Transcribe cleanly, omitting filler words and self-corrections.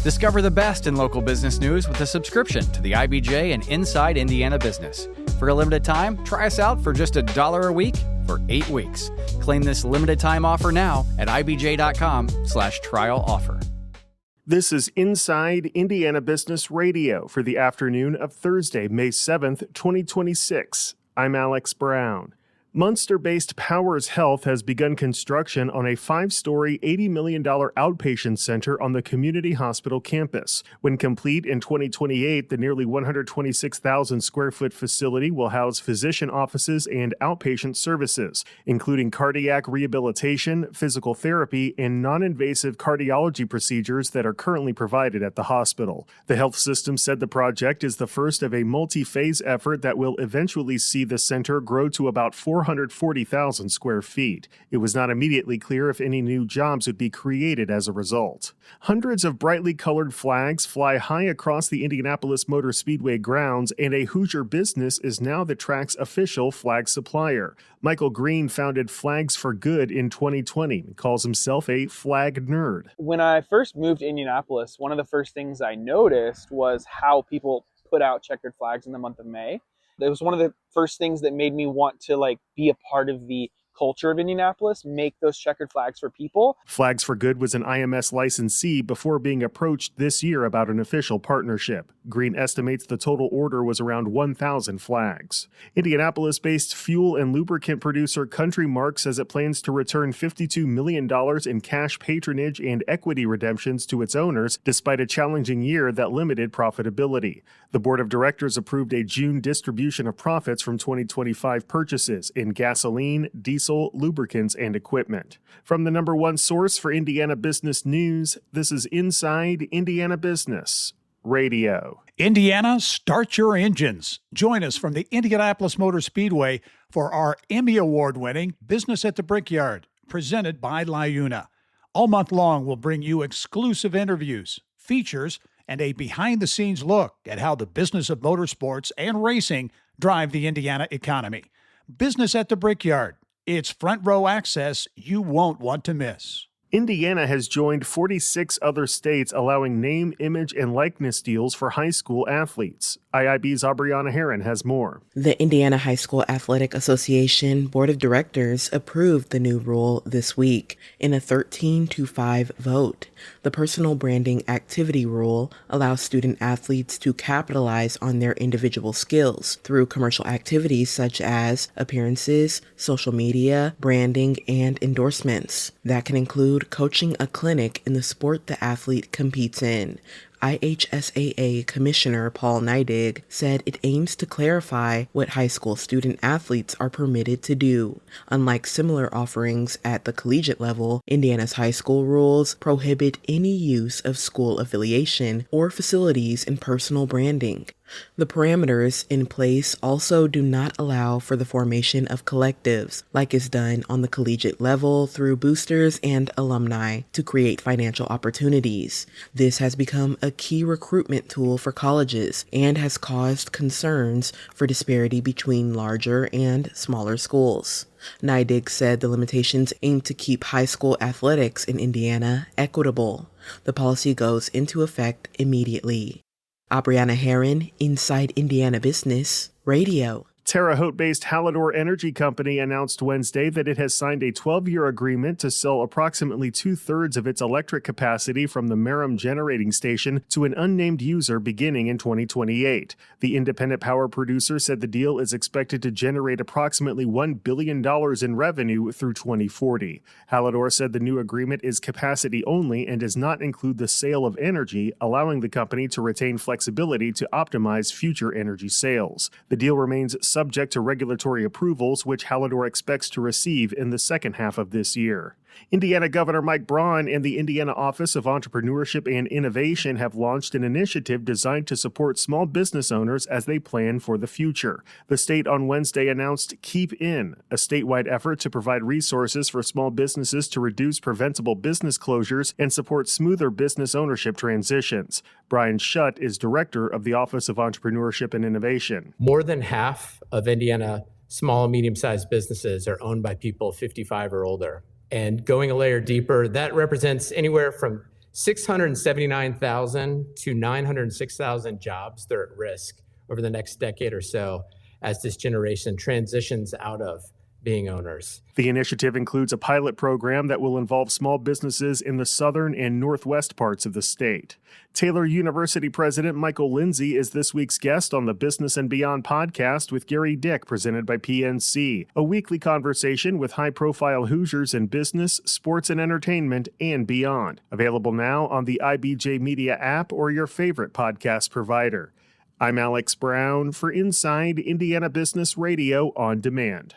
Discover the best in local business news with a subscription to the IBJ and Inside Indiana Business. For a limited time, try us out for just $1 a week for 8 weeks. Claim this limited time offer now at ibj.com/trial offer. This is Inside Indiana Business Radio for the afternoon of Thursday, May 7th, 2026. I'm Alex Brown. Munster-based Powers Health has begun construction on a 5-story, $80 million outpatient center on the community hospital campus. When complete in 2028, the nearly 126,000 square foot facility will house physician offices and outpatient services, including cardiac rehabilitation, physical therapy, and non-invasive cardiology procedures that are currently provided at the hospital. The health system said the project is the first of a multi-phase effort that will eventually see the center grow to about 440,000 square feet. It was not immediately clear if any new jobs would be created as a result. Hundreds of brightly colored flags fly high across the Indianapolis Motor Speedway grounds, and a Hoosier business is now the track's official flag supplier. Michael Green founded Flags for Good in 2020 and calls himself a flag nerd. When I first moved to Indianapolis, one of the first things I noticed was how people put out checkered flags in the month of May. It was one of the first things that made me want to be a part of the culture of Indianapolis, make those checkered flags for people. Flags for Good was an IMS licensee before being approached this year about an official partnership. Green estimates the total order was around 1,000 flags. Indianapolis-based fuel and lubricant producer CountryMark says it plans to return $52 million in cash patronage and equity redemptions to its owners, despite a challenging year that limited profitability. The board of directors approved a June distribution of profits from 2025 purchases in gasoline, diesel, lubricants, and equipment. From the number one source for Indiana business news, this is Inside Indiana Business Radio. Indiana, start your engines. Join us from the Indianapolis Motor Speedway for our Emmy Award-winning Business at the Brickyard, presented by LiUNA. All month long, we'll bring you exclusive interviews, features, and a behind-the-scenes look at how the business of motorsports and racing drive the Indiana economy. Business at the Brickyard. It's front row access you won't want to miss. Indiana has joined 46 other states allowing name, image, and likeness deals for high school athletes. IIB's Aubriana Herron has more. The Indiana High School Athletic Association Board of Directors approved the new rule this week in a 13-5 vote. The personal branding activity rule allows student athletes to capitalize on their individual skills through commercial activities such as appearances, social media, branding, and endorsements. That can include coaching a clinic in the sport the athlete competes in. IHSAA Commissioner Paul Neidig said it aims to clarify what high school student athletes are permitted to do. Unlike similar offerings at the collegiate level, Indiana's high school rules prohibit any use of school affiliation or facilities in personal branding. The parameters in place also do not allow for the formation of collectives, like is done on the collegiate level through boosters and alumni, to create financial opportunities. This has become a key recruitment tool for colleges and has caused concerns for disparity between larger and smaller schools. Neidig said the limitations aim to keep high school athletics in Indiana equitable. The policy goes into effect immediately. Aubriana Herron, Inside Indiana Business Radio. Terre Haute-based Hallador Energy Co announced Wednesday that it has signed a 12-year agreement to sell approximately 2/3 of its electric capacity from the Merrim generating station to an unnamed user beginning in 2028. The independent power producer said the deal is expected to generate approximately $1 billion in revenue through 2040. Hallador said the new agreement is capacity only and does not include the sale of energy, allowing the company to retain flexibility to optimize future energy sales. The deal remains subject to regulatory approvals, which Hallador expects to receive in the second half of this year. Indiana Governor Mike Braun and the Indiana Office of Entrepreneurship and Innovation have launched an initiative designed to support small business owners as they plan for the future. The state on Wednesday announced Keep In, a statewide effort to provide resources for small businesses to reduce preventable business closures and support smoother business ownership transitions. Brian Schutt is director of the Office of Entrepreneurship and Innovation. More than half of Indiana small and medium-sized businesses are owned by people 55 or older. And going a layer deeper, that represents anywhere from 679,000 to 906,000 jobs that are at risk over the next decade or so as this generation transitions out of being owners. The initiative includes a pilot program that will involve small businesses in the southern and northwest parts of the state. Taylor University President Michael Lindsay is this week's guest on the Business and Beyond podcast with Gary Dick, presented by PNC, a weekly conversation with high-profile Hoosiers in business, sports, and entertainment, and beyond. Available now on the IBJ Media app or your favorite podcast provider. I'm Alex Brown for Inside Indiana Business Radio on Demand.